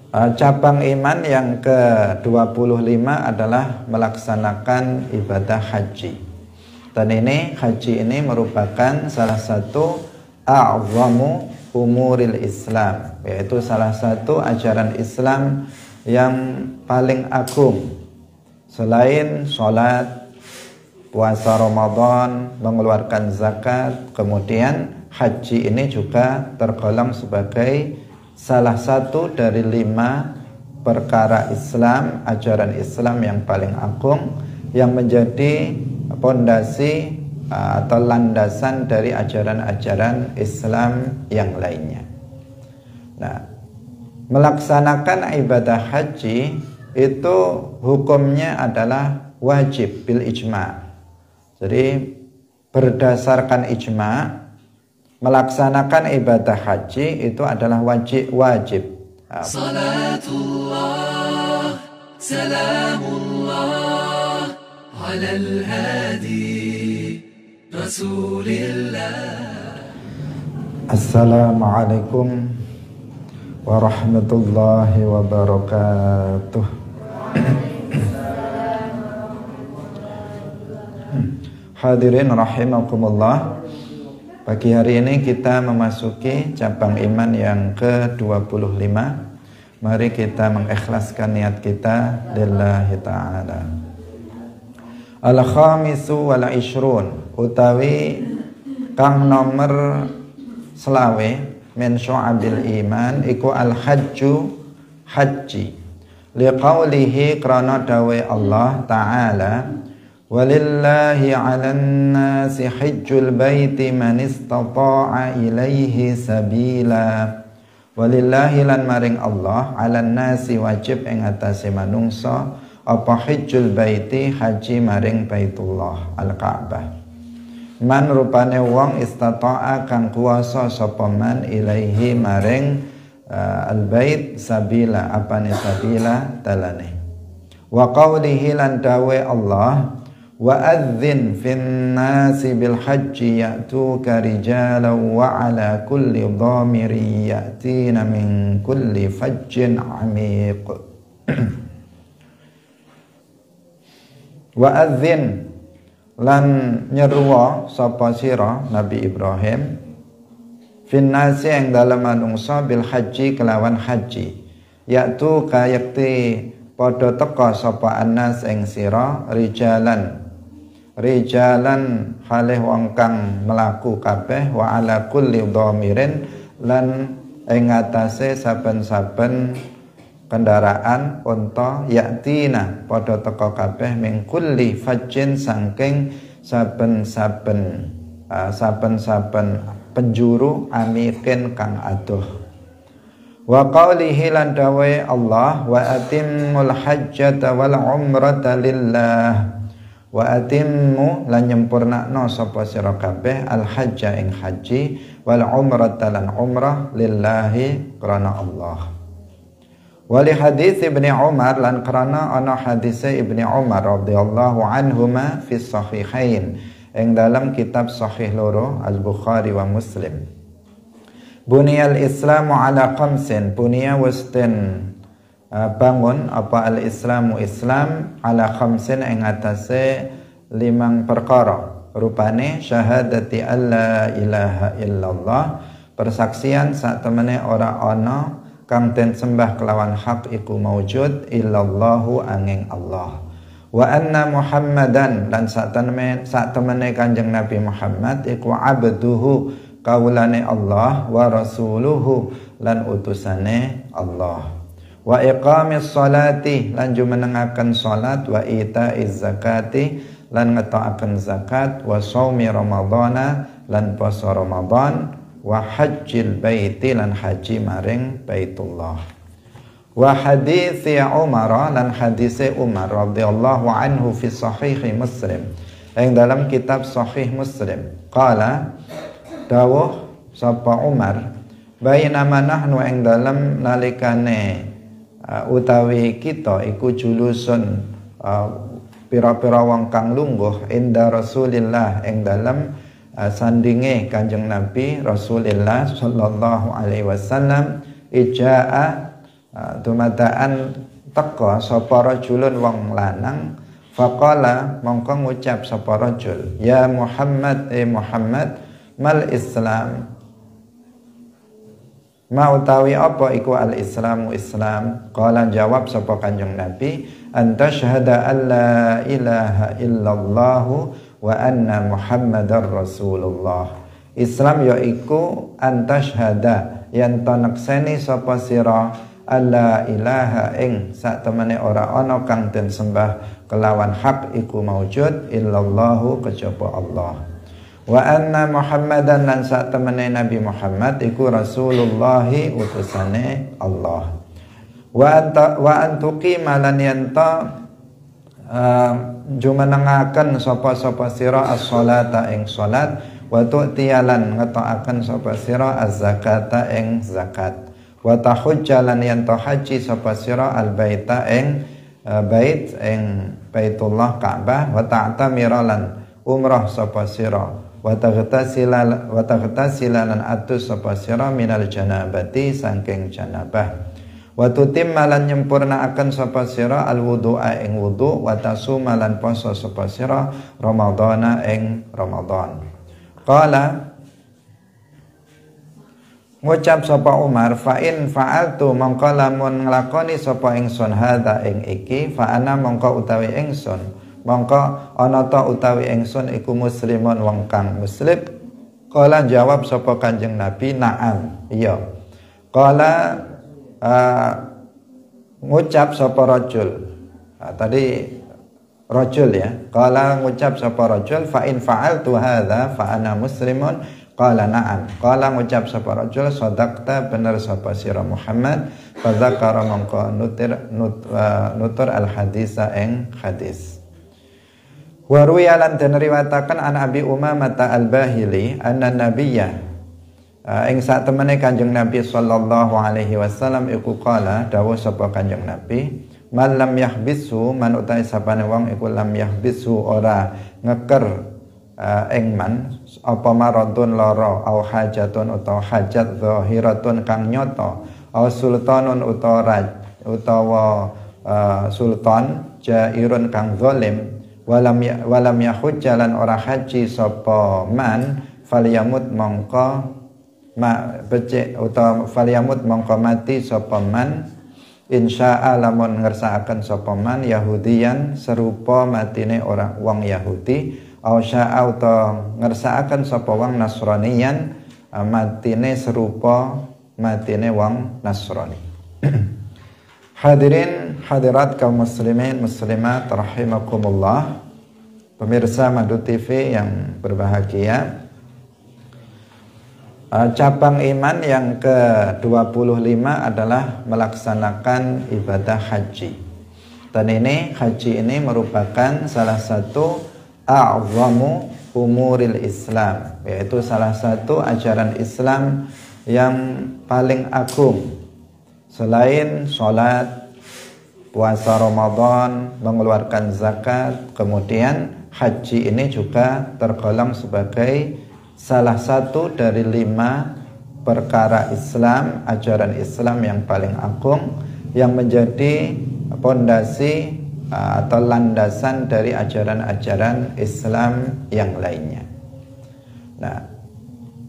Cabang iman yang ke-25 adalah melaksanakan ibadah haji. Dan ini haji ini merupakan salah satu a'zamu umuril Islam, yaitu salah satu ajaran Islam yang paling agung. Selain sholat, puasa Ramadan, mengeluarkan zakat, kemudian haji ini juga tergolong sebagai salah satu dari 5 perkara Islam, ajaran Islam yang paling agung, yang menjadi pondasi atau landasan dari ajaran-ajaran Islam yang lainnya. Nah, melaksanakan ibadah haji itu hukumnya adalah wajib bil ijma'. Jadi berdasarkan ijma', melaksanakan ibadah haji itu adalah wajib. Salatullah, salamullah, alal hadi, rasulillah. Assalamualaikum warahmatullahi wabarakatuh. Hadirin rahimakumullah. Pagi hari ini kita memasuki cabang iman yang ke-25. Mari kita mengikhlaskan niat kita lillahi ta'ala. Al-khamisu wal ishrun, utawi kang nomor selawe min syu'abil iman iku al-hajju haji. Liqaulihi krana dawe Allah ta'ala, walillahi 'alan nasi hajjul baiti man istata'a ilaihi sabila. Walillahi lan maring Allah 'alan nasi wajib ing atase manungsa apa hajjul baiti haji maring Baitullah Al-Ka'bah. Man rupane wong istata'a kang kuwasa sapa man ilaihi maring al-bait sabila, apane sabila dalane. Wa qaulihi lan dawe Allah, wa adzin fin nasi bil hajji ya'tuka rijalan wa ala kulli dhamirin ya'tina min kulli fajjin 'amiq. Wa adzin lan nyeruwa sapa sira Nabi Ibrahim fin nasi ing dalem manungsa bil haji kelawan haji, ya'tuka yakti padha teka sapa annas ing sira rijalan halih wong kang mlaku kabeh, wa ala kulli dhamirin lan ing atase saben-saben kendaraan unta, yaktina padha teka kabeh min kulli fajjin saking saben-saben penjuru amikin kang adoh. Wa qaulihi lan dawe Allah, wa atimmul hajjata wal umrata lillah. Wa atimmu lan nyempurnakno sapa sira kabeh al hajja ing haji wal umrata lan umrah lillahi krana Allah. Wali hadis Ibni Umar lan krana ana hadise Ibni Umar radhiyallahu anhuma fi sahihain ing dalam kitab sahih loro Al-Bukhari wa Muslim. Buniyal Islamu ala khamsin, bunia wasten bangun apa al-islamu Islam ala khamsin ing atase 5 perkara. Rupane syahadati alla ilaha illallah, persaksian sak temene ora ana kang den sembah kelawan hak iku maujud illallahu angin Allah. Wa anna Muhammadan lan sak temene Kanjeng Nabi Muhammad iku abduhu kaulane Allah, wa rasuluhu lan utusane Allah. Wa iqamis salati lan jumenengaken salat, wa itaiz zakati lan ngetokaken zakat, wa shaumi ramadhana lan puasa Ramadan, wa hajjil baiti lan haji maring Baitullah. Wa hadisi Umar lan hadise Umar radhiyallahu anhu fi sahih Muslim yang dalam kitab sahih Muslim. Qala dawuh sapa Umar, bainama nahnu ing dalam nalikane utawi kita iku julusun pira-pira wong kang lungguh inda Rasulillah ing dalam sandinge Kanjeng Nabi Rasulullah sallallahu alaihi wasallam, ijaa dumadaan teka sapa rajulun wong lanang faqala mongko ngucap sapa rajul ya Muhammad Muhammad mal Islam ma utawi apa iku al Islamu Islam qala jawab sapa Kanjeng Nabi anta syahada alla ilaha illallah wa anna Muhammadar Rasulullah. Islam yaiku anta syahada yen to nekseni sapa sira alla ilaha ing sak temene ora ana kang den sembah kelawan hak iku maujud illallahu kejaba Allah wa anna Muhammadan lan sak temene Nabi Muhammad iku Rasulullahi utusane Allah wa antuqima lan yanta jumenengaken sapa-sapa sira as-sholata ing salat wa tu'tiyalan ngetokaken sapa sira az-zakata ing zakat wa tahujjalan yanta haji sapa sira al-baita ing bait ing Baitullah Ka'bah wa ta'tamiralan umrah sapa sira wa taghtasilan atus sapa sira minal janabati saking janabah wa tutimmalan nyempurnaaken sapa sira alwudu'a ing wudu wa tasumalan poso sapa sira ramadhana ing Ramadan. Qala ngucap sapa Umar fa in fa'altu mongko lamun nglakoni sapa ingsun hadza ing iki fa ana mongko utawi ingsun mongko ana ta utawi ingsun iku muslimun wong kang muslim. Qala jawab sapa Kanjeng Nabi na'am iya. Qala ngucap sapa rajul tadi rajul ya. Qala ngucap sapa rajul fa in fa'altu hadza fa ana muslimun. Qala na'am. Qala ngucap sapa rajul sadaqta bener sapa sira Muhammad fa zakara mongko nutur al hadisa ing hadis. Wa ruwiyalan den riwayataken an Abi Umamah al-Bahili anna nabiyya ing sak temene Kanjeng Nabi sallallahu alaihi wasallam iku qala dawuh sapa Kanjeng Nabi man lam yahbisu man utahe sapane wong iku lam yahbisu ora ngeker ing man apa maradun lara au hajatun utawa hajat zahiratun kang nyata au sultanun utawa sultan jairun kang zalim walam yahujjalan ora haji sapa man falyamut mongko becik utawa falyamut mongko mati sapa man insya'a lamun ngersakaken sapa man yahudiyan serupa matine orang wong Yahudi au sya'a utawa ngersakaken sapa wong Nasraniyan matine serupa matine wong Nasrani. Hadirin hadirat kaum muslimin muslimat rahimakumullah, pemirsa Madu TV yang berbahagia. Cabang iman yang ke-25 adalah melaksanakan ibadah haji. Dan haji ini merupakan salah satu a'zamu umuril Islam, yaitu salah satu ajaran Islam yang paling agung. Selain sholat, puasa Ramadan, mengeluarkan zakat, kemudian haji ini juga tergolong sebagai salah satu dari 5 perkara Islam, ajaran Islam yang paling agung, yang menjadi pondasi atau landasan dari ajaran-ajaran Islam yang lainnya. Nah,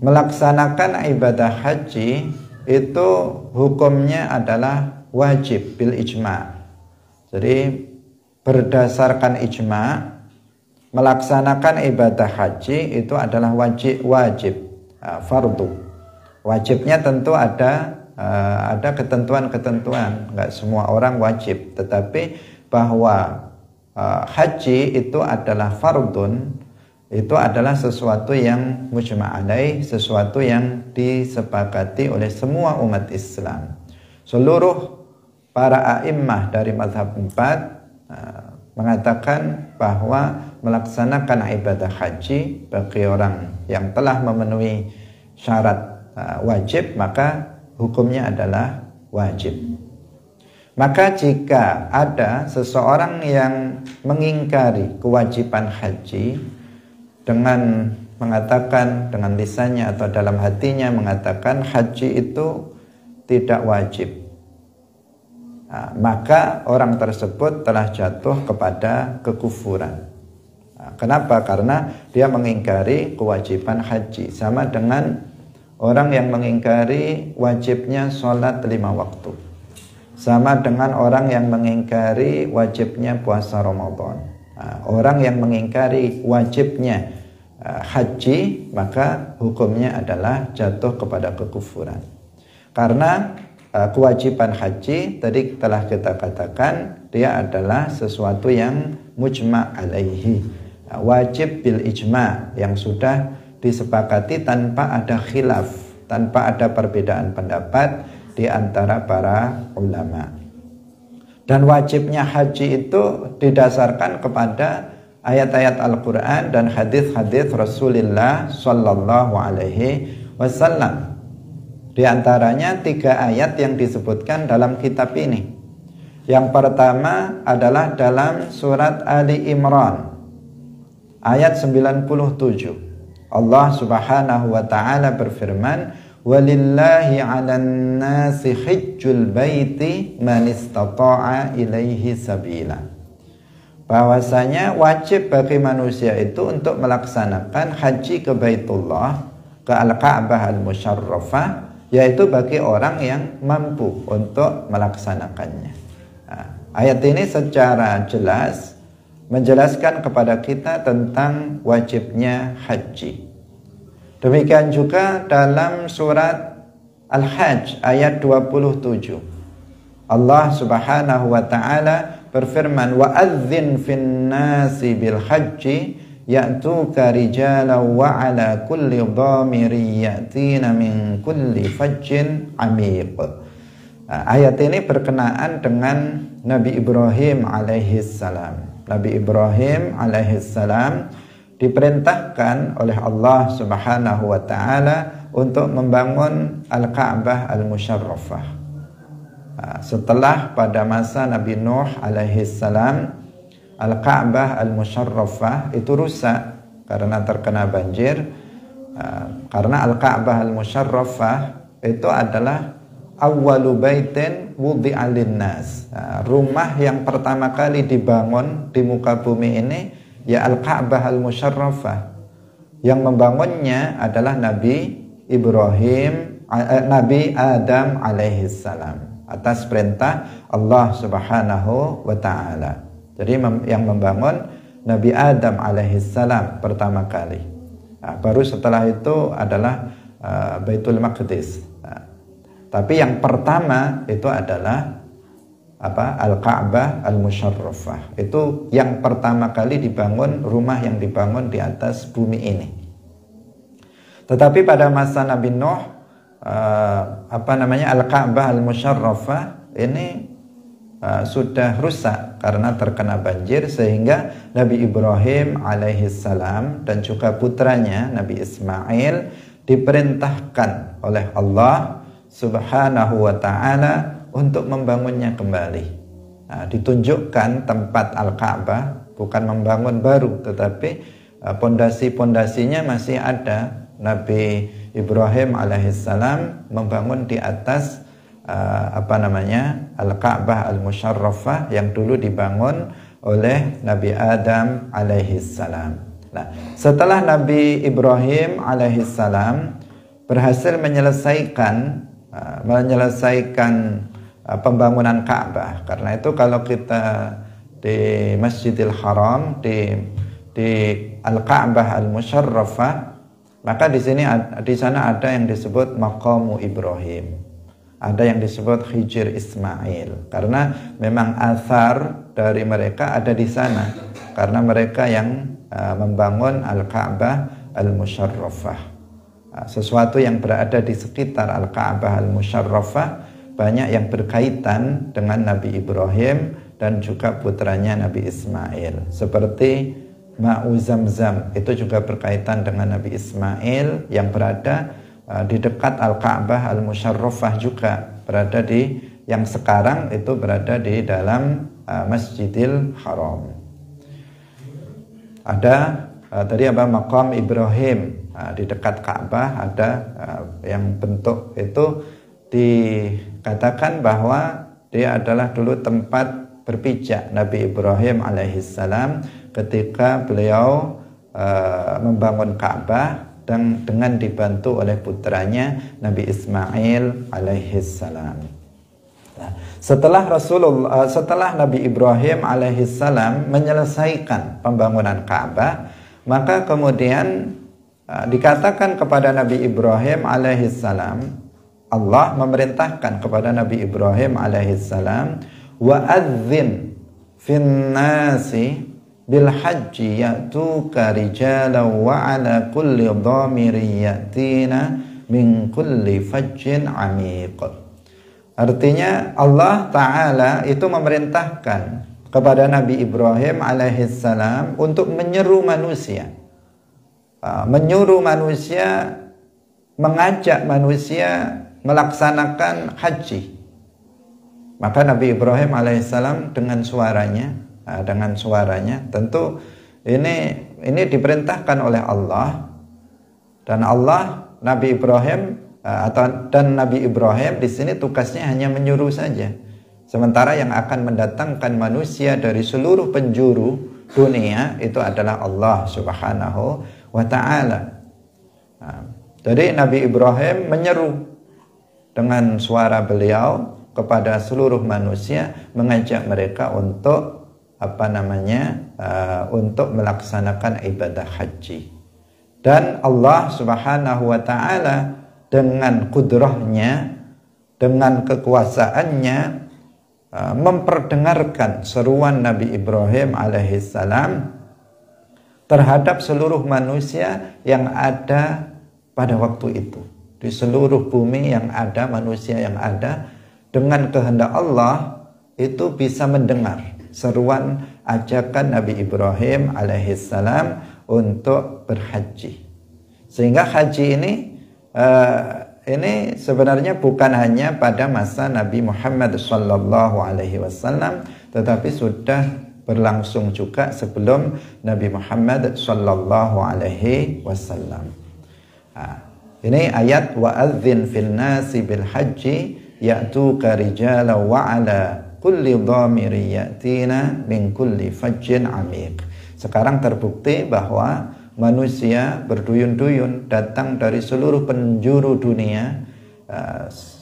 melaksanakan ibadah haji itu hukumnya adalah wajib bil ijma'. Jadi berdasarkan ijma', melaksanakan ibadah haji itu adalah wajib, fardu. Wajibnya tentu ada ketentuan-ketentuan, enggak semua orang wajib, tetapi bahwa haji itu adalah fardun, itu adalah sesuatu yang mujma' alaih, sesuatu yang disepakati oleh semua umat Islam. Seluruh para a'immah dari mazhab 4 mengatakan bahwa melaksanakan ibadah haji bagi orang yang telah memenuhi syarat wajib, maka hukumnya adalah wajib. Maka jika ada seseorang yang mengingkari kewajiban haji dengan mengatakan, dengan lisannya atau dalam hatinya mengatakan haji itu tidak wajib, maka orang tersebut telah jatuh kepada kekufuran. Kenapa? Karena dia mengingkari kewajiban haji. Sama dengan orang yang mengingkari wajibnya sholat 5 waktu. Sama dengan orang yang mengingkari wajibnya puasa Ramadan. Orang yang mengingkari wajibnya haji, maka hukumnya adalah jatuh kepada kekufuran. Karena kewajiban haji tadi telah kita katakan dia adalah sesuatu yang mujma' alaihi, wajib bil ijma', yang sudah disepakati tanpa ada khilaf, tanpa ada perbedaan pendapat di antara para ulama. Dan wajibnya haji itu didasarkan kepada ayat-ayat Al-Quran dan hadis-hadis Rasulullah Sallallahu Alaihi Wasallam. Di antaranya 3 ayat yang disebutkan dalam kitab ini. Yang pertama adalah dalam surat Ali Imran ayat 97. Allah Subhanahu wa taala berfirman, "Walillahi 'alan nasi hajjul baiti man istata'a ilaihi sabila." Bahwasanya wajib bagi manusia itu untuk melaksanakan haji ke Baitullah, ke Al-Ka'bah Al-Musyarrafah, yaitu bagi orang yang mampu untuk melaksanakannya. Ayat ini secara jelas menjelaskan kepada kita tentang wajibnya haji. Demikian juga dalam surat Al-Hajj ayat 27. Allah Subhanahu wa taala berfirman, "Wa adzin fin nasi bil hajji ya'tuka rijalan wa 'ala kulli dhamirin ya'tina min kulli fajjin 'amiq." Ayat ini berkenaan dengan Nabi Ibrahim alaihissalam. Nabi Ibrahim alaihissalam diperintahkan oleh Allah Subhanahu wa taala untuk membangun Al-Ka'bah Al-Musyarrafah. Setelah pada masa Nabi Nuh alaihissalam, Al-Ka'bah Al-Musyarrafah itu rusak karena terkena banjir. Karena Al-Ka'bah Al-Musyarrafah itu adalah awwalu baitin wudi'a linnas. Rumah yang pertama kali dibangun di muka bumi ini ya Al-Ka'bah Al-Musyarrafah. Yang membangunnya adalah Nabi Ibrahim, Nabi Adam alaihissalam atas perintah Allah Subhanahu wa taala. Jadi yang membangun Nabi Adam alaihissalam pertama kali. Baru setelah itu adalah Baitul Maqdis. Tapi yang pertama itu adalah Al-Ka'bah Al-Musyarrafah. Itu yang pertama kali dibangun, rumah yang dibangun di atas bumi ini. Tetapi pada masa Nabi Nuh Al-Ka'bah Al-Musyarrafah ini sudah rusak karena terkena banjir, sehingga Nabi Ibrahim alaihissalam dan juga putranya Nabi Ismail diperintahkan oleh Allah Subhanahu wa ta'ala untuk membangunnya kembali. Ditunjukkan tempat Al-Ka'bah, bukan membangun baru, tetapi pondasi-pondasinya masih ada. Nabi Ibrahim alaihissalam membangun di atas Al-Ka'bah Al-Musyarrafah yang dulu dibangun oleh Nabi Adam alaihissalam. Nah, setelah Nabi Ibrahim alaihissalam berhasil menyelesaikan pembangunan Ka'bah. Karena itu kalau kita di Masjidil Haram, di Al-Ka'bah Al-Musyarrafah, maka di sana ada yang disebut Maqamu Ibrahim, ada yang disebut Hijr Ismail, karena memang athar dari mereka ada di sana, karena mereka yang membangun Al-Ka'bah Al-Musyarrafah. Sesuatu yang berada di sekitar Al-Ka'bah Al-Musyarrafah banyak yang berkaitan dengan Nabi Ibrahim dan juga putranya Nabi Ismail. Seperti Ma'u Zamzam, itu juga berkaitan dengan Nabi Ismail yang berada di dekat Al-Ka'bah Al-Musyarrafah, juga berada di yang sekarang itu berada di dalam Masjidil Haram. Ada tadi Maqam Ibrahim di dekat Ka'bah, ada yang bentuk itu dikatakan bahwa dia adalah dulu tempat berpijak Nabi Ibrahim alaihissalam ketika beliau membangun Ka'bah dan dengan dibantu oleh putranya Nabi Ismail alaihissalam. Nah, setelah Nabi Ibrahim alaihissalam menyelesaikan pembangunan Ka'bah, maka kemudian dikatakan kepada Nabi Ibrahim alaihissalam, Allah memerintahkan kepada Nabi Ibrahim alaihissalam, wa'adzin fin nasi bil hajji ya'tuka rijalan wa ala kulli dhamirin yatina min kulli fajjin amiq. Artinya Allah Ta'ala itu memerintahkan kepada Nabi Ibrahim alaihissalam untuk menyeru manusia, mengajak manusia melaksanakan haji. Maka Nabi Ibrahim alaihissalam dengan suaranya tentu ini diperintahkan oleh Allah, dan Allah Nabi Ibrahim di sini tugasnya hanya menyuruh saja. Sementara yang akan mendatangkan manusia dari seluruh penjuru dunia itu adalah Allah Subhanahu wa ta'ala. Jadi Nabi Ibrahim menyeru dengan suara beliau kepada seluruh manusia, mengajak mereka untuk untuk melaksanakan ibadah haji. Dan Allah Subhanahu wa ta'ala dengan kudrahnya, dengan kekuasaannya, memperdengarkan seruan Nabi Ibrahim alaihissalam terhadap seluruh manusia yang ada pada waktu itu. Di seluruh bumi yang ada, manusia yang ada, dengan kehendak Allah itu bisa mendengar seruan ajakan Nabi Ibrahim alaihissalam untuk berhaji. Sehingga haji ini sebenarnya bukan hanya pada masa Nabi Muhammad sallallahu alaihi wasallam, tetapi sudah berlangsung juga sebelum Nabi Muhammad sallallahu alaihi wasallam. Ini ayat wa'adzin fil nasi bil haji ya'tuka rijalan wa ala kulli dhamirin yatina min kulli fajjin amiq. Sekarang terbukti bahwa manusia berduyun-duyun datang dari seluruh penjuru dunia,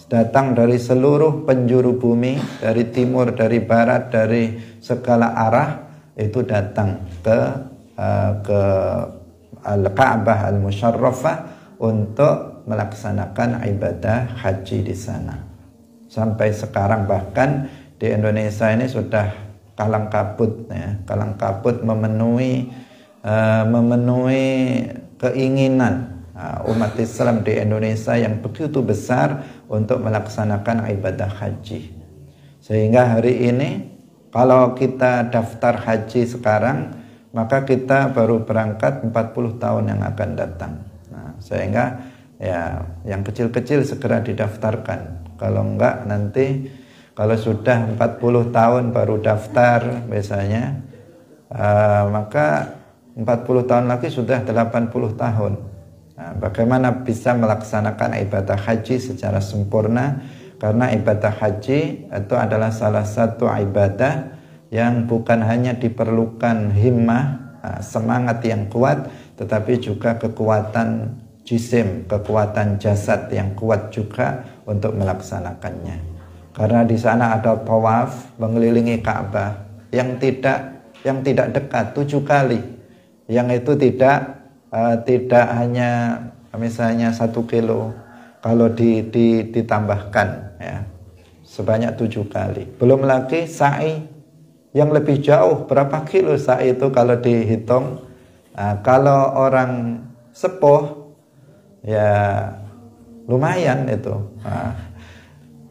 datang dari seluruh penjuru bumi, dari timur, dari barat, dari segala arah, itu datang ke Al-Ka'bah Al-Musyarrafah untuk melaksanakan ibadah haji di sana. Sampai sekarang bahkan di Indonesia ini sudah kalang kabut memenuhi keinginan umat Islam di Indonesia yang begitu besar untuk melaksanakan ibadah haji. Sehingga hari ini kalau kita daftar haji sekarang, maka kita baru berangkat 40 tahun yang akan datang. Sehingga ya yang kecil-kecil segera didaftarkan. Kalau enggak nanti kalau sudah 40 tahun baru daftar biasanya, maka 40 tahun lagi sudah 80 tahun. Bagaimana bisa melaksanakan ibadah haji secara sempurna? Karena ibadah haji itu adalah salah satu ibadah yang bukan hanya diperlukan himmah, semangat yang kuat, tetapi juga kekuatan jisim, kekuatan jasad yang kuat juga untuk melaksanakannya. Karena di sana ada tawaf mengelilingi Ka'bah yang tidak dekat 7 kali. Yang itu tidak hanya misalnya 1 kilo, kalau ditambahkan ya sebanyak 7 kali. Belum lagi sa'i yang lebih jauh, berapa kilo sa'i itu kalau dihitung. Kalau orang sepuh ya lumayan itu,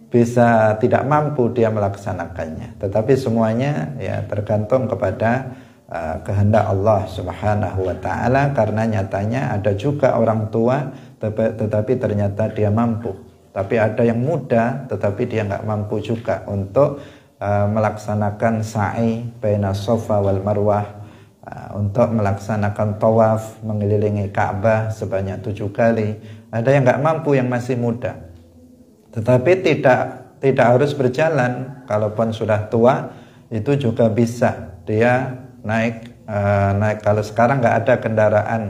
bisa tidak mampu dia melaksanakannya. Tetapi semuanya ya tergantung kepada kehendak Allah Subhanahu wa ta'ala. Karena nyatanya ada juga orang tua tetapi ternyata dia mampu, tapi ada yang muda tetapi dia nggak mampu juga untuk melaksanakan sa'i baina Safa wal Marwah, untuk melaksanakan tawaf mengelilingi Ka'bah sebanyak 7 kali. Ada yang nggak mampu, yang masih muda. Tetapi tidak harus berjalan. Kalaupun sudah tua itu juga bisa dia naik. Kalau sekarang nggak ada kendaraan,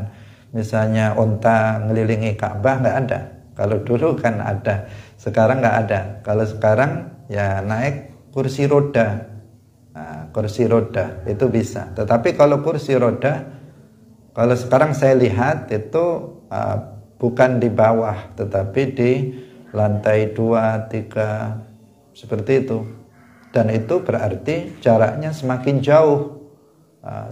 misalnya unta ngelilingi Ka'bah, nggak ada. Kalau dulu kan ada, sekarang nggak ada. Kalau sekarang ya naik kursi roda. Kursi roda itu bisa. Tetapi kalau kursi roda, kalau sekarang saya lihat itu bukan di bawah, tetapi di lantai 2, 3 seperti itu. Dan itu berarti jaraknya semakin jauh.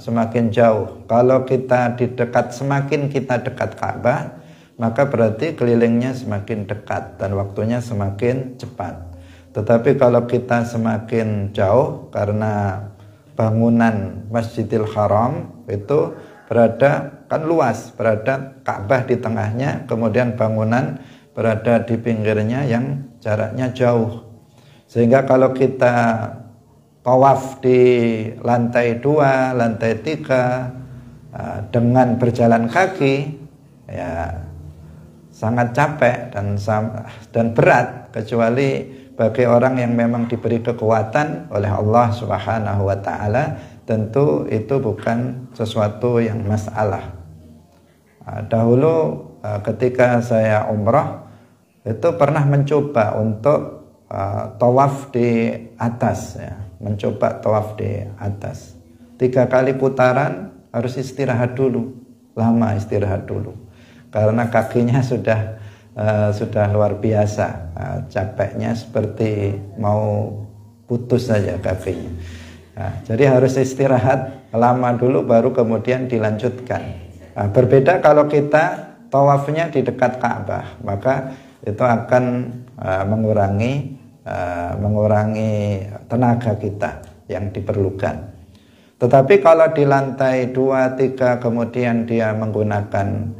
Semakin jauh. Kalau kita semakin kita dekat Ka'bah, maka berarti kelilingnya semakin dekat dan waktunya semakin cepat. Tetapi kalau kita semakin jauh, karena bangunan Masjidil Haram itu kan luas, berada Ka'bah di tengahnya, kemudian bangunan berada di pinggirnya yang jaraknya jauh. Sehingga kalau kita tawaf di lantai 2, lantai 3 dengan berjalan kaki, ya sangat capek dan berat, kecuali bagi orang yang memang diberi kekuatan oleh Allah Subhanahu wa taala, tentu itu bukan sesuatu yang masalah. Dahulu ketika saya umrah itu pernah mencoba untuk tawaf di atas, ya. Mencoba tawaf di atas 3 kali putaran harus istirahat dulu, lama istirahat dulu, karena kakinya sudah luar biasa, capeknya seperti mau putus saja kakinya. Jadi harus istirahat lama dulu baru kemudian dilanjutkan. Berbeda kalau kita tawafnya di dekat Ka'bah, maka itu akan mengurangi tenaga kita yang diperlukan. Tetapi kalau di lantai 2, 3 kemudian dia menggunakan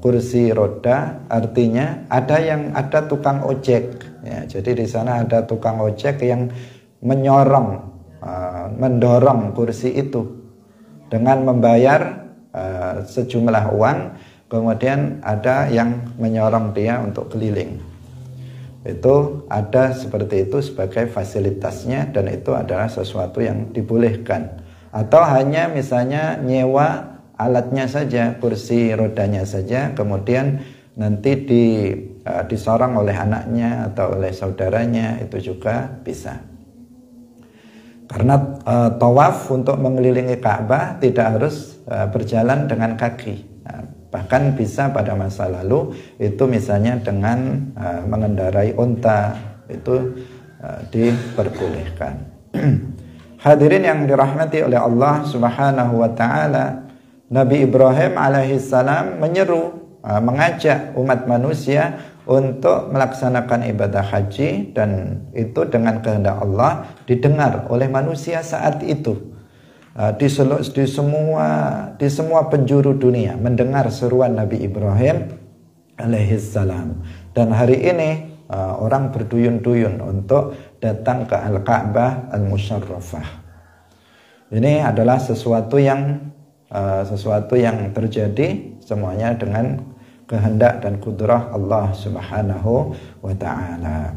kursi roda, artinya ada tukang ojek, ya. Jadi di sana ada tukang ojek yang mendorong kursi itu dengan membayar sejumlah uang, kemudian ada yang menyorong dia untuk keliling. Itu ada seperti itu sebagai fasilitasnya, dan itu adalah sesuatu yang dibolehkan. Atau hanya misalnya nyewa alatnya saja, kursi rodanya saja, kemudian nanti disorong oleh anaknya atau oleh saudaranya, itu juga bisa. Karena tawaf untuk mengelilingi Ka'bah tidak harus berjalan dengan kaki. Bahkan bisa pada masa lalu itu misalnya dengan mengendarai unta, itu diperbolehkan. Hadirin yang dirahmati oleh Allah Subhanahu wa taala, Nabi Ibrahim alaihissalam mengajak umat manusia untuk melaksanakan ibadah haji, dan itu dengan kehendak Allah didengar oleh manusia saat itu. Di semua penjuru dunia mendengar seruan Nabi Ibrahim alaihissalam. Dan hari ini orang berduyun-duyun untuk datang ke Al-Ka'bah Al-Musyarrafah. Ini adalah sesuatu yang terjadi semuanya dengan kehendak dan kudrah Allah Subhanahu wa taala.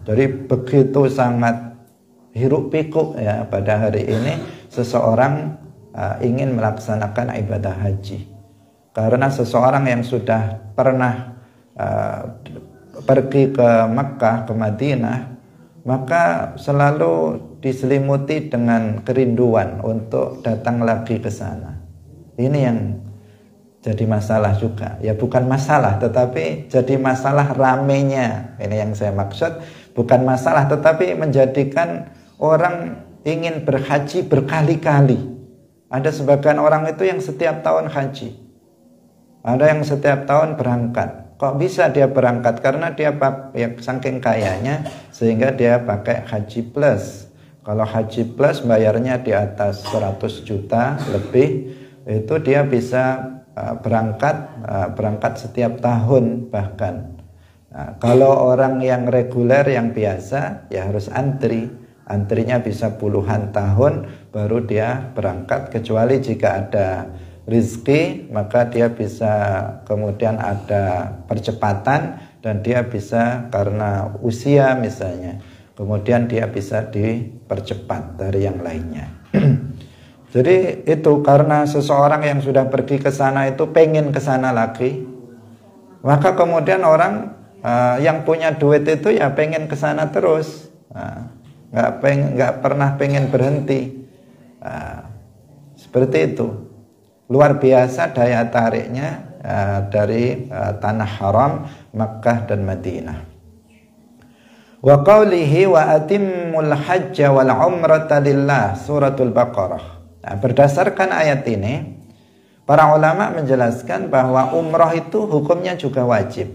Jadi begitu sangat hiruk pikuk, ya, pada hari ini seseorang ingin melaksanakan ibadah haji. Karena seseorang yang sudah pernah pergi ke Makkah, ke Madinah, maka selalu diselimuti dengan kerinduan untuk datang lagi ke sana. Ini yang jadi masalah juga. Ya bukan masalah, tetapi jadi masalah ramenya. Ini yang saya maksud, bukan masalah, tetapi menjadikan orang ingin berhaji berkali-kali. Ada sebagian orang itu yang setiap tahun haji, ada yang setiap tahun berangkat. Kok bisa dia berangkat? Karena dia saking kayanya sehingga dia pakai haji plus. Kalau haji plus bayarnya di atas 100 juta lebih, itu dia bisa berangkat setiap tahun bahkan. Kalau orang yang reguler, yang biasa, ya harus antrinya bisa puluhan tahun baru dia berangkat. Kecuali jika ada rizki, maka dia bisa kemudian ada percepatan, dan dia bisa karena usia misalnya, kemudian dia bisa dipercepat dari yang lainnya. Jadi itu karena seseorang yang sudah pergi ke sana itu pengen ke sana lagi, maka kemudian orang yang punya duit itu ya pengen ke sana terus, nggak pernah pengen berhenti. Seperti itu. Luar biasa daya tariknya dari tanah haram Makkah dan Madinah. Wa qawlihi wa atimmul hajja wal umrata lillah, suratul Baqarah. Nah, berdasarkan ayat ini, para ulama menjelaskan bahwa umrah itu hukumnya juga wajib.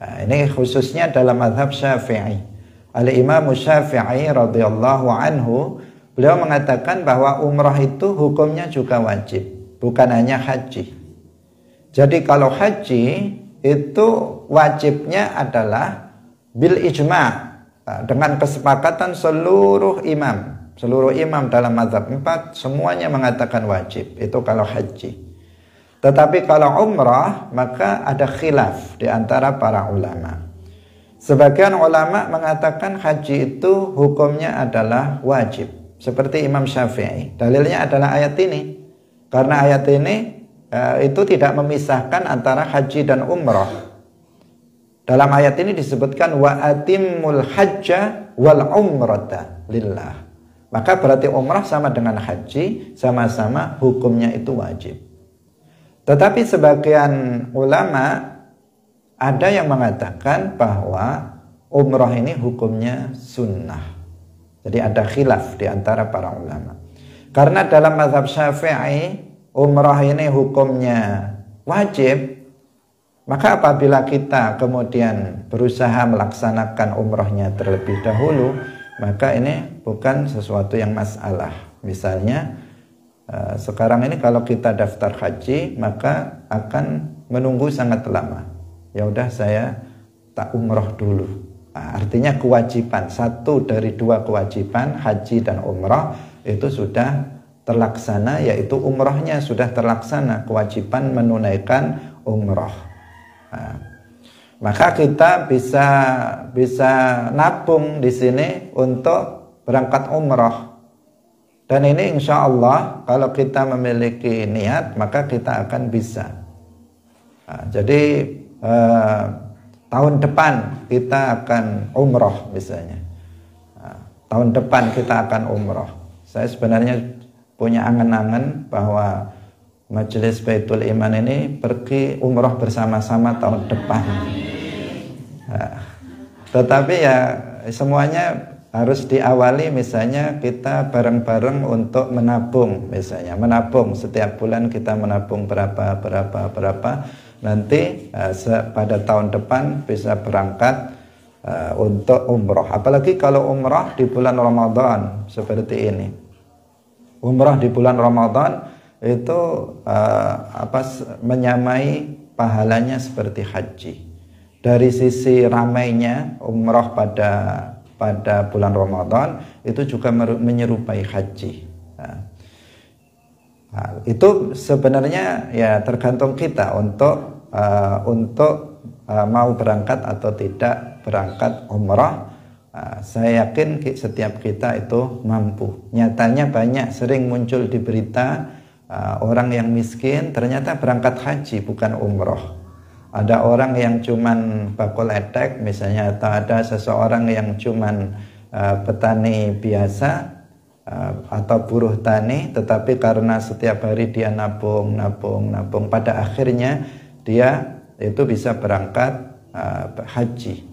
Nah, ini khususnya dalam mazhab Syafi'i. Al-Imam Syafi'i radhiyallahu anhu, beliau mengatakan bahwa umrah itu hukumnya juga wajib, bukan hanya haji. Jadi kalau haji itu wajibnya adalah bil ijma', dengan kesepakatan seluruh imam dalam mazhab 4 semuanya mengatakan wajib. Itu kalau haji. Tetapi kalau umrah maka ada khilaf di antara para ulama. Sebagian ulama mengatakan haji itu hukumnya adalah wajib, seperti Imam Syafi'i. Dalilnya adalah ayat ini. Karena ayat ini itu tidak memisahkan antara haji dan umrah. Dalam ayat ini disebutkan wa atimmul hajja wal umrata lillah. Maka berarti umrah sama dengan haji, sama-sama hukumnya itu wajib. Tetapi sebagian ulama ada yang mengatakan bahwa umrah ini hukumnya sunnah. Jadi ada khilaf di antara para ulama. Karena dalam mazhab Syafi'i umrah ini hukumnya wajib, maka apabila kita kemudian berusaha melaksanakan umrahnya terlebih dahulu, maka ini bukan sesuatu yang masalah. Misalnya sekarang ini kalau kita daftar haji maka akan menunggu sangat lama. Ya udah saya tak umrah dulu. Artinya kewajiban, satu dari dua kewajiban haji dan umrah itu sudah terlaksana, yaitu umrahnya sudah terlaksana, kewajiban menunaikan umrah. Maka kita bisa nabung di sini untuk berangkat umrah. Dan ini insya Allah kalau kita memiliki niat maka kita akan bisa. Jadi tahun depan kita akan umrah misalnya. Tahun depan kita akan umrah. Saya sebenarnya punya angan-angan bahwa Majelis Baitul Iman ini pergi umrah bersama-sama tahun depan. Tetapi ya semuanya harus diawali, misalnya kita bareng-bareng untuk menabung, misalnya menabung setiap bulan kita menabung berapa, nanti pada tahun depan bisa berangkat untuk umrah. Apalagi kalau umrah di bulan Ramadan seperti ini. Umrah di bulan Ramadan itu menyamai pahalanya seperti haji. Dari sisi ramainya umrah pada bulan Ramadan itu juga menyerupai haji. Itu sebenarnya ya tergantung kita untuk mau berangkat atau tidak berangkat umrah. Saya yakin setiap kita itu mampu. Nyatanya banyak sering muncul di berita orang yang miskin ternyata berangkat haji bukan umrah. Ada orang yang cuman bakul etek misalnya, atau ada seseorang yang cuman petani biasa atau buruh tani, tetapi karena setiap hari dia nabung, pada akhirnya dia itu bisa berangkat haji.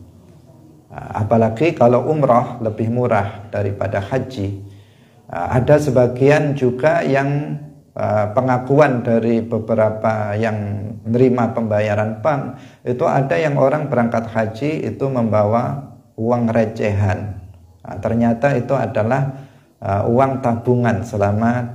Apalagi kalau umrah lebih murah daripada haji. Ada sebagian juga yang pengakuan dari beberapa yang menerima pembayaran bank, itu ada yang orang berangkat haji itu membawa uang recehan. Ternyata itu adalah uang tabungan selama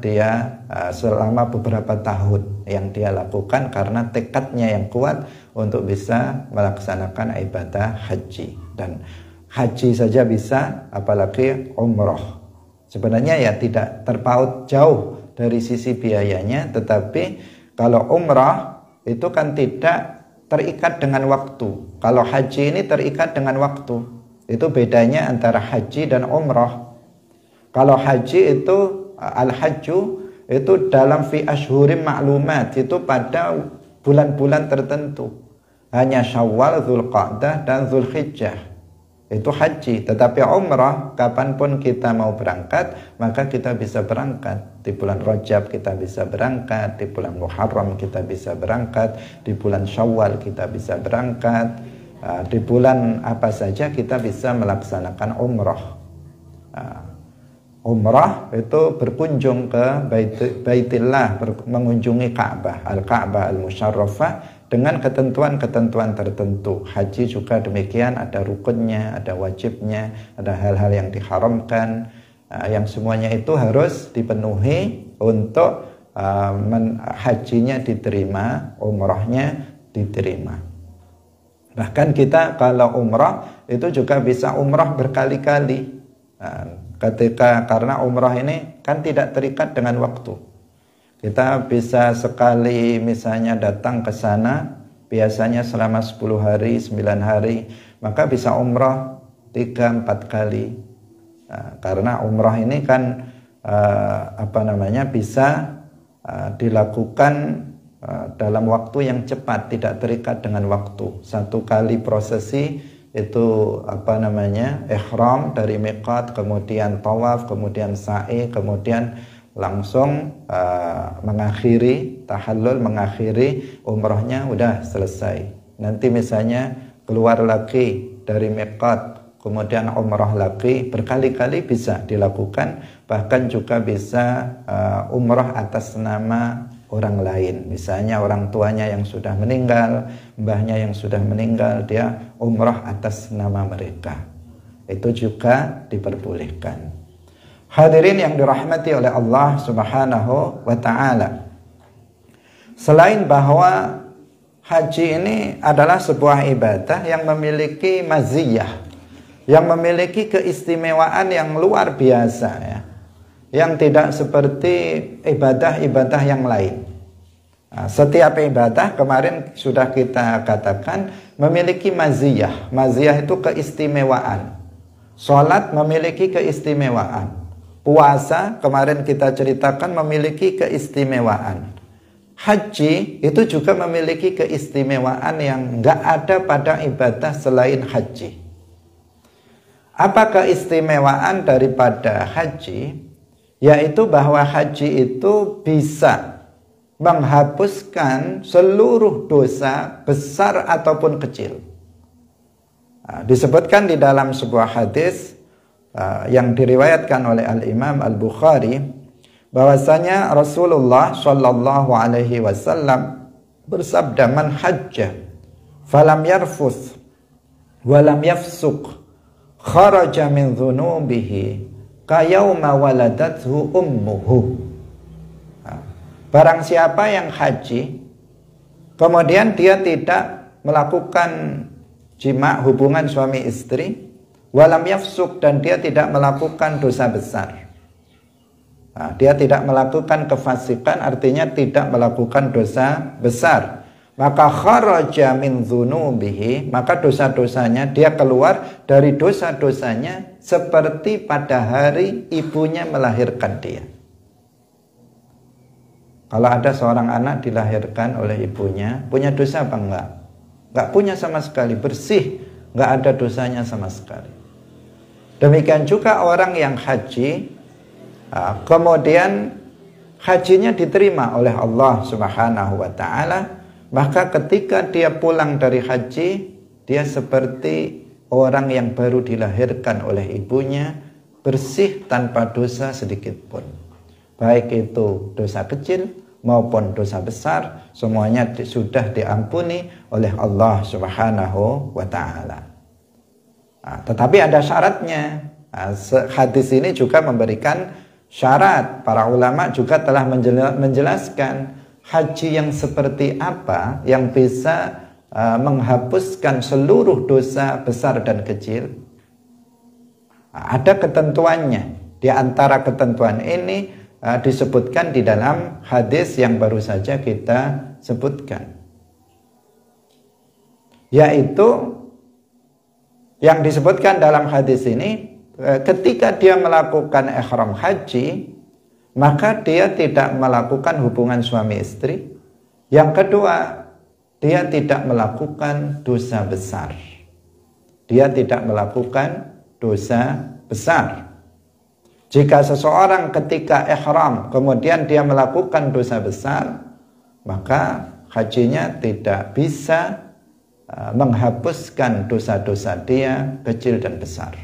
beberapa tahun yang dia lakukan karena tekadnya yang kuat untuk bisa melaksanakan ibadah haji. Dan haji saja bisa, apalagi umrah. Sebenarnya ya tidak terpaut jauh dari sisi biayanya, tetapi kalau umrah itu kan tidak terikat dengan waktu. Kalau haji ini terikat dengan waktu. Itu bedanya antara haji dan umrah. Kalau haji itu al-hajju itu dalam fi ashhurim ma'lumat, itu pada bulan-bulan tertentu. Hanya Syawal, Dzulqa'dah dan Dzulhijjah. Itu haji. Tetapi umrah, kapanpun kita mau berangkat, maka kita bisa berangkat. Di bulan Rajab kita bisa berangkat, di bulan Muharram kita bisa berangkat, di bulan Syawal kita bisa berangkat, di bulan apa saja kita bisa melaksanakan umrah. Umrah itu berkunjung ke Baitillah, mengunjungi Ka'bah, Al-Ka'bah Al-Musyarrafah, dengan ketentuan-ketentuan tertentu. Haji juga demikian, ada rukunnya, ada wajibnya, ada hal-hal yang diharamkan, yang semuanya itu harus dipenuhi untuk hajinya diterima, umrahnya diterima. Bahkan kita kalau umrah itu juga bisa umrah berkali-kali. Karena umrah ini kan tidak terikat dengan waktu. Kita bisa sekali misalnya datang ke sana, biasanya selama 10 hari, 9 hari, maka bisa umrah 3-4 kali. Karena umrah ini kan bisa dilakukan dalam waktu yang cepat, tidak terikat dengan waktu. Satu kali prosesi itu ihram dari miqat, kemudian tawaf, kemudian sa'i, kemudian langsung mengakhiri tahallul, mengakhiri umrahnya, udah selesai. Nanti misalnya keluar lagi dari miqat, kemudian umrah lagi, berkali-kali bisa dilakukan. Bahkan juga bisa umrah atas nama orang lain. Misalnya orang tuanya yang sudah meninggal, mbahnya yang sudah meninggal, dia umrah atas nama mereka. Itu juga diperbolehkan. Hadirin yang dirahmati oleh Allah Subhanahu wa ta'ala, selain bahwa haji ini adalah sebuah ibadah yang memiliki maziyah, yang memiliki keistimewaan yang luar biasa, ya, yang tidak seperti ibadah-ibadah yang lain. Setiap ibadah kemarin sudah kita katakan memiliki maziyah. Maziyah itu keistimewaan. Salat memiliki keistimewaan. Puasa kemarin kita ceritakan memiliki keistimewaan. Haji itu juga memiliki keistimewaan yang enggak ada pada ibadah selain haji. Apa keistimewaan daripada haji? Yaitu bahwa haji itu bisa menghapuskan seluruh dosa besar ataupun kecil. Disebutkan di dalam sebuah hadis yang diriwayatkan oleh Al-Imam Al-Bukhari, bahwasanya Rasulullah Shallallahu Alaihi Wasallam bersabda, "Man hajja falam yarfuth walam yafsuq kharaja min dhunubihi kayawma waladathu ummuhu." Barang siapa yang haji kemudian dia tidak melakukan jima, hubungan suami istri, walam yafsuk, dan dia tidak melakukan dosa besar. Dia tidak melakukan kefasikan, artinya tidak melakukan dosa besar. Maka kharaja min dzunubihi, maka dosa-dosanya, dia keluar dari dosa-dosanya seperti pada hari ibunya melahirkan dia. Kalau ada seorang anak dilahirkan oleh ibunya, punya dosa apa enggak? Enggak punya sama sekali, bersih, enggak ada dosanya sama sekali. Demikian juga orang yang haji, kemudian hajinya diterima oleh Allah Subhanahu wa ta'ala, maka ketika dia pulang dari haji, dia seperti orang yang baru dilahirkan oleh ibunya, bersih tanpa dosa sedikit pun. Baik itu dosa kecil maupun dosa besar, semuanya sudah diampuni oleh Allah Subhanahu wa ta'ala. Tetapi ada syaratnya. Hadis ini juga memberikan syarat. Para ulama juga telah menjelaskan haji yang seperti apa yang bisa menghapuskan seluruh dosa besar dan kecil. Ada ketentuannya. Di antara ketentuan ini disebutkan di dalam hadis yang baru saja kita sebutkan. yaitu yang disebutkan dalam hadis ini, ketika dia melakukan ihram haji, maka dia tidak melakukan hubungan suami istri. Yang kedua, dia tidak melakukan dosa besar. Dia tidak melakukan dosa besar. Jika seseorang ketika ihram kemudian dia melakukan dosa besar, maka hajinya tidak bisa menghapuskan dosa-dosa dia kecil dan besar.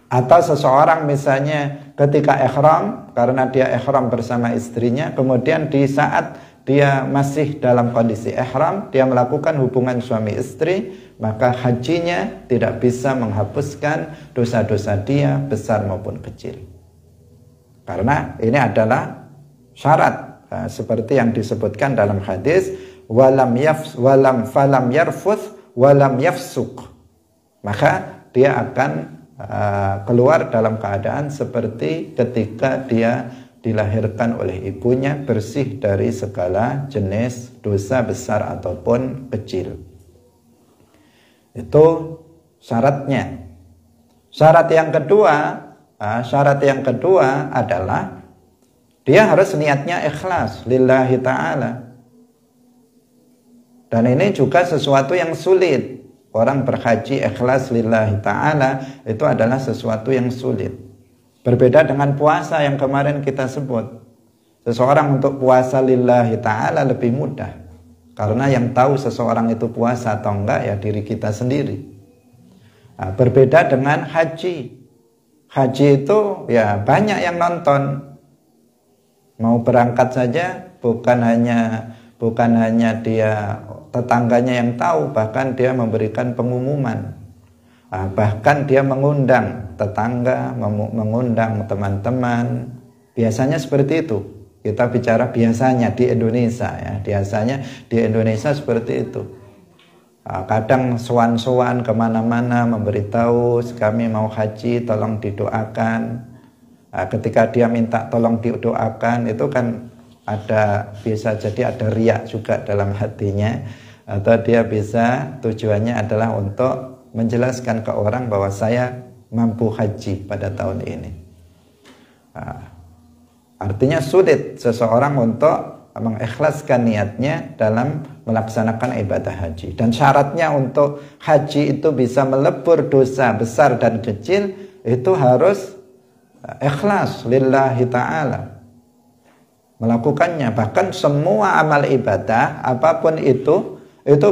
Atau seseorang misalnya ketika ihram, karena dia ihram bersama istrinya, kemudian di saat dia masih dalam kondisi ihram, dia melakukan hubungan suami istri, maka hajinya tidak bisa menghapuskan dosa-dosa dia besar maupun kecil. Karena ini adalah syarat seperti yang disebutkan dalam hadis, walam yarfuth walam yafsuk, maka dia akan keluar dalam keadaan seperti ketika dia dilahirkan oleh ibunya, bersih dari segala jenis dosa besar ataupun kecil. Itu syaratnya. Syarat yang kedua adalah dia harus niatnya ikhlas lillahi ta'ala. Dan ini juga sesuatu yang sulit. Orang berhaji ikhlas lillahi ta'ala itu adalah sesuatu yang sulit. Berbeda dengan puasa yang kemarin kita sebut. Seseorang untuk puasa lillahi ta'ala lebih mudah. Karena yang tahu seseorang itu puasa atau enggak ya diri kita sendiri. Nah, berbeda dengan haji. Haji itu ya banyak yang nonton. Mau berangkat saja bukan hanya dia tetangganya yang tahu, bahkan dia memberikan pengumuman. Bahkan dia mengundang tetangga, mengundang teman-teman. Biasanya seperti itu. Kita bicara biasanya di Indonesia ya. Biasanya di Indonesia seperti itu. Kadang sowan-sowan kemana-mana memberitahu kami mau haji, tolong didoakan. Ketika dia minta tolong didoakan, itu kan bisa jadi ada riak juga dalam hatinya, atau dia bisa tujuannya adalah untuk menjelaskan ke orang bahwa saya mampu haji pada tahun ini. Artinya sulit seseorang untuk mengikhlaskan niatnya dalam melaksanakan ibadah haji. Dan syaratnya untuk haji itu bisa melebur dosa besar dan kecil, itu harus ikhlas lillahi ta'ala melakukannya. Bahkan semua amal ibadah apapun itu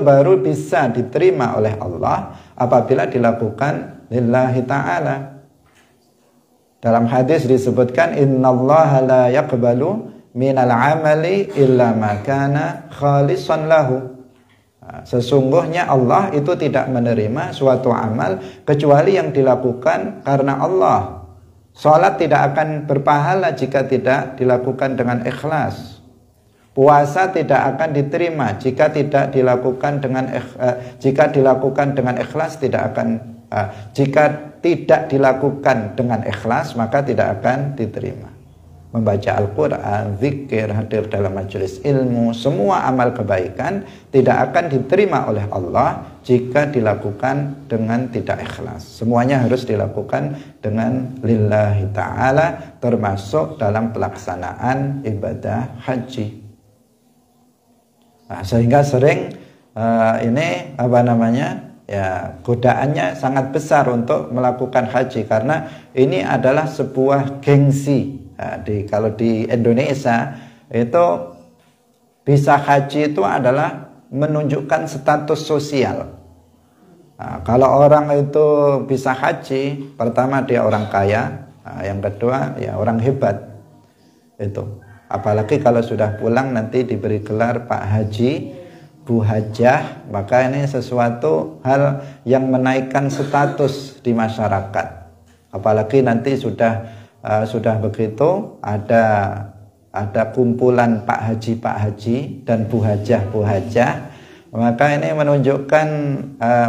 baru bisa diterima oleh Allah apabila dilakukan lillahi ta'ala. Dalam hadis disebutkan, innallaha la yaqbalu minal amali illa ma kana khalisan lahu. Sesungguhnya Allah itu tidak menerima suatu amal kecuali yang dilakukan karena Allah. Salat tidak akan berpahala jika tidak dilakukan dengan ikhlas. Puasa tidak akan diterima jika tidak dilakukan dengan ikhlas, jika tidak dilakukan dengan ikhlas maka tidak akan diterima. Membaca Al-Quran, zikir, hadir dalam majelis ilmu, semua amal kebaikan tidak akan diterima oleh Allah jika dilakukan dengan tidak ikhlas. Semuanya harus dilakukan dengan lillahi ta'ala, termasuk dalam pelaksanaan ibadah haji. Sehingga sering godaannya sangat besar untuk melakukan haji, karena ini adalah sebuah gengsi. Kalau di Indonesia itu bisa haji itu adalah menunjukkan status sosial. Kalau orang itu bisa haji, pertama dia orang kaya, yang kedua ya orang hebat. Itu apalagi kalau sudah pulang nanti diberi gelar Pak Haji, Bu Hajah, maka ini sesuatu hal yang menaikkan status di masyarakat. Apalagi nanti sudah begitu ada kumpulan Pak Haji dan Bu Hajah, maka ini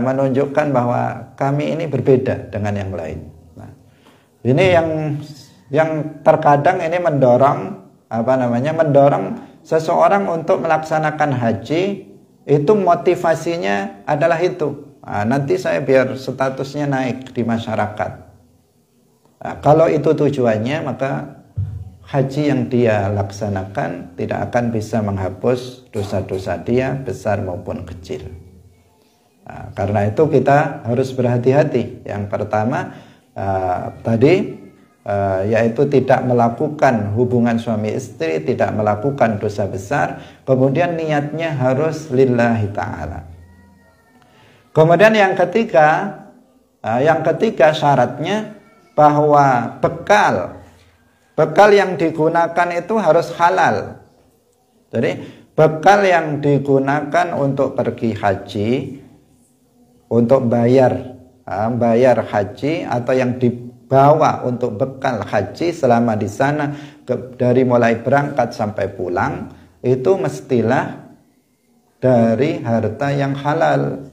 menunjukkan bahwa kami ini berbeda dengan yang lain. Nah, ini yang terkadang ini mendorong seseorang untuk melaksanakan haji itu motivasinya adalah itu. Nah, nanti saya biar statusnya naik di masyarakat. Nah, kalau itu tujuannya, maka haji yang dia laksanakan tidak akan bisa menghapus dosa-dosa dia, besar maupun kecil. Nah, karena itu kita harus berhati-hati. Yang pertama yaitu tidak melakukan hubungan suami istri, tidak melakukan dosa besar, kemudian niatnya harus lillahi ta'ala. Kemudian yang ketiga syaratnya bahwa bekal yang digunakan itu harus halal. Jadi bekal yang digunakan untuk pergi haji, untuk bayar haji, atau yang dibawa untuk bekal haji selama di sana dari mulai berangkat sampai pulang, itu mestilah dari harta yang halal.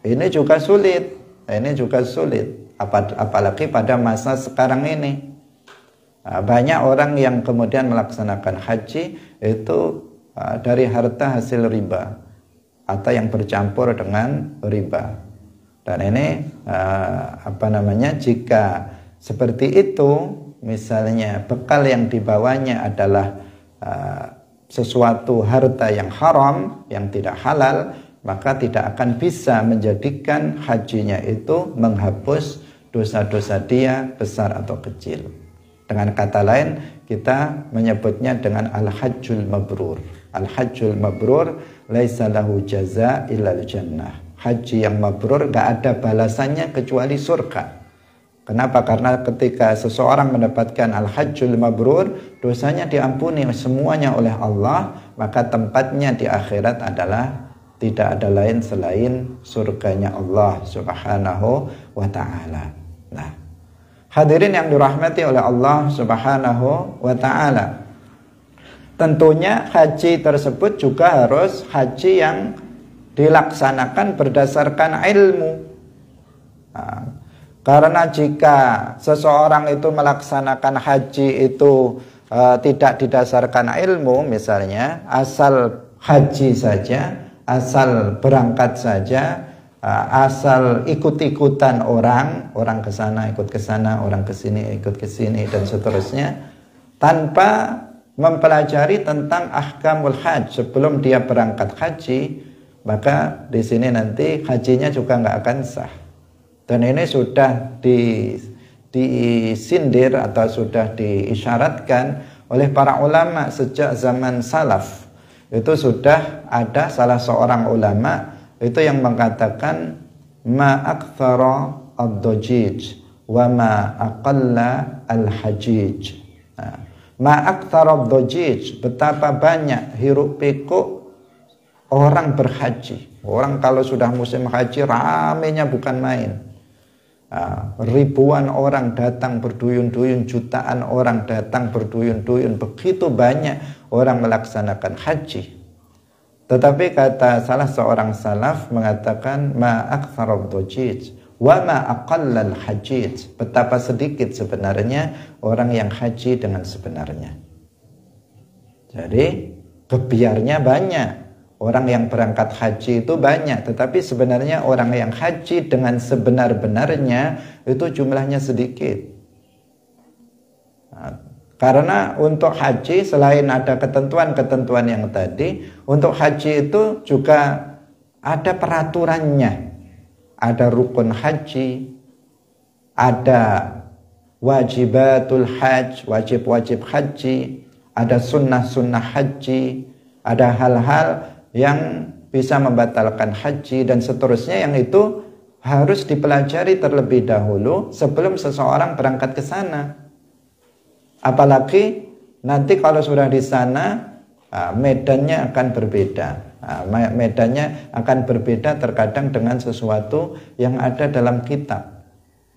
Ini juga sulit, apalagi pada masa sekarang ini. Banyak orang yang kemudian melaksanakan haji itu dari harta hasil riba atau yang bercampur dengan riba. Dan ini jika seperti itu, misalnya bekal yang dibawanya adalah sesuatu harta yang haram, yang tidak halal, maka tidak akan bisa menjadikan hajinya itu menghapus dosa-dosa dia besar atau kecil. Dengan kata lain, kita menyebutnya dengan al-hajjul mabrur. Al-hajjul mabrur laisa lahu jaza illal jannah. Haji yang mabrur gak ada balasannya kecuali surga. Kenapa? Karena ketika seseorang mendapatkan al-hajjul mabrur, dosanya diampuni semuanya oleh Allah, maka tempatnya di akhirat adalah tidak ada lain selain surganya Allah Subhanahu wa ta'ala. Nah, hadirin yang dirahmati oleh Allah Subhanahu wa ta'ala, tentunya haji tersebut juga harus haji yang dilaksanakan berdasarkan ilmu. Nah, karena jika seseorang itu melaksanakan haji itu tidak didasarkan ilmu, misalnya asal haji saja, asal berangkat saja, asal ikut-ikutan orang ke sana ikut ke sana, orang ke sini ikut ke sini, dan seterusnya, tanpa mempelajari tentang ahkamul hajj sebelum dia berangkat haji, maka di sini nanti hajinya juga nggak akan sah. Dan ini sudah disindir atau sudah diisyaratkan oleh para ulama sejak zaman salaf. Itu sudah ada salah seorang ulama itu yang mengatakan ma aktsara ad-dajij wa ma aqalla al-hajij. Nah, ma aktsara ad-dajij, betapa banyak hiruk pikuk orang berhaji. Orang kalau sudah musim haji ramenya bukan main. Ribuan orang datang berduyun-duyun, jutaan orang datang berduyun-duyun, begitu banyak orang melaksanakan haji. Tetapi kata salah seorang salaf mengatakan ma aktsarud dajij wa ma aqallal hajij, betapa sedikit sebenarnya orang yang haji dengan sebenarnya. Jadi kebiarnya banyak, orang yang berangkat haji itu banyak, tetapi sebenarnya orang yang haji dengan sebenar-benarnya itu jumlahnya sedikit. Karena untuk haji selain ada ketentuan-ketentuan yang tadi, untuk haji itu juga ada peraturannya. Ada rukun haji, ada wajibatul hajj, wajib-wajib haji, ada sunnah-sunnah haji, ada hal-hal yang bisa membatalkan haji dan seterusnya, yang itu harus dipelajari terlebih dahulu sebelum seseorang berangkat ke sana. Apalagi nanti kalau sudah di sana, medannya akan berbeda. Medannya akan berbeda terkadang dengan sesuatu yang ada dalam kitab.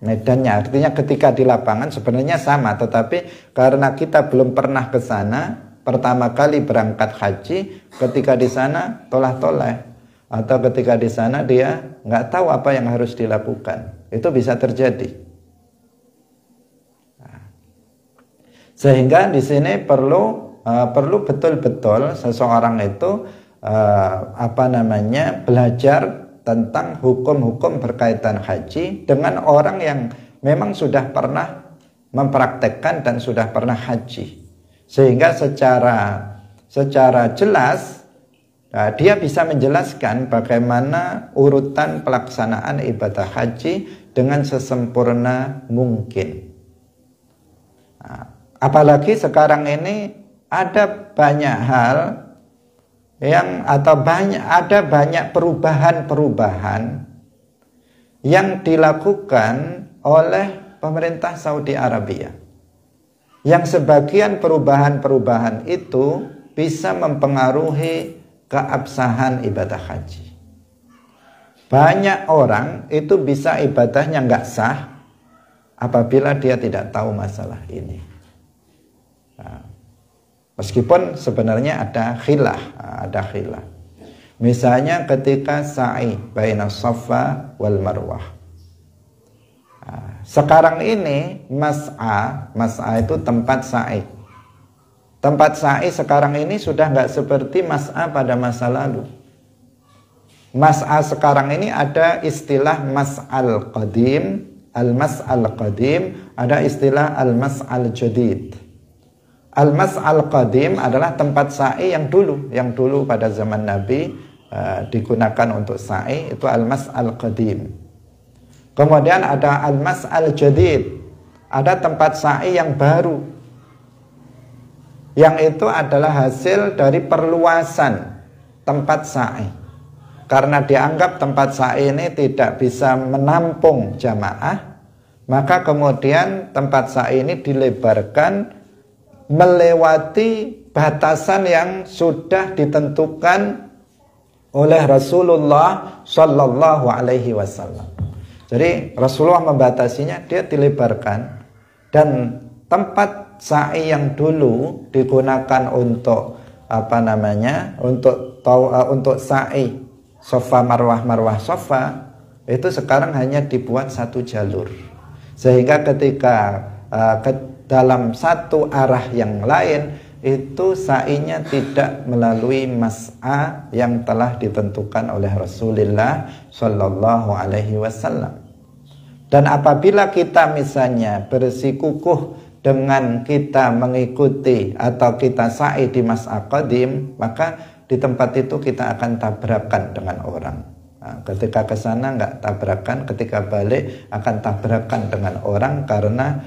Medannya artinya ketika di lapangan sebenarnya sama, tetapi karena kita belum pernah ke sana, pertama kali berangkat haji, ketika di sana tolah-toleh, atau ketika di sana dia nggak tahu apa yang harus dilakukan, itu bisa terjadi. Sehingga di sini perlu betul-betul seseorang itu belajar tentang hukum-hukum berkaitan haji dengan orang yang memang sudah pernah mempraktekkan dan sudah pernah haji, sehingga secara jelas dia bisa menjelaskan bagaimana urutan pelaksanaan ibadah haji dengan sesempurna mungkin. Apalagi sekarang ini ada banyak hal ada banyak perubahan-perubahan yang dilakukan oleh pemerintah Saudi Arabia, yang sebagian perubahan-perubahan itu bisa mempengaruhi keabsahan ibadah haji. Banyak orang itu bisa ibadahnya nggak sah apabila dia tidak tahu masalah ini. Meskipun sebenarnya ada khilaf. Misalnya ketika sa'i baina Safa wal Marwah. Sekarang ini mas'a itu tempat sa'i. Tempat sa'i sekarang ini sudah nggak seperti mas'a pada masa lalu. Mas'a sekarang ini ada istilah mas'al qadim, al-mas'al qadim, ada istilah al-mas'al jadid. Al-mas'al qadim adalah tempat sa'i yang dulu pada zaman Nabi digunakan untuk sa'i, itu al-mas'al qadim. Kemudian ada al-mas'al jadid, ada tempat sa'i yang baru, yang itu adalah hasil dari perluasan tempat sa'i. Karena dianggap tempat sa'i ini tidak bisa menampung jamaah, maka kemudian tempat sa'i ini dilebarkan melewati batasan yang sudah ditentukan oleh Rasulullah Sallallahu Alaihi Wasallam. Jadi Rasulullah membatasinya, dia dilebarkan, dan tempat sa'i yang dulu digunakan untuk untuk sa'i Safa Marwah, Marwah Safa, itu sekarang hanya dibuat satu jalur, sehingga ketika dalam satu arah yang lain itu sa'inya tidak melalui mas'a yang telah ditentukan oleh Rasulullah Sallallahu Alaihi Wasallam. Dan apabila kita misalnya bersikukuh dengan kita mengikuti atau kita sa'i di mas'a qadim, maka di tempat itu kita akan tabrakan dengan orang. Ketika ke sana nggak tabrakan, ketika balik akan tabrakan dengan orang, karena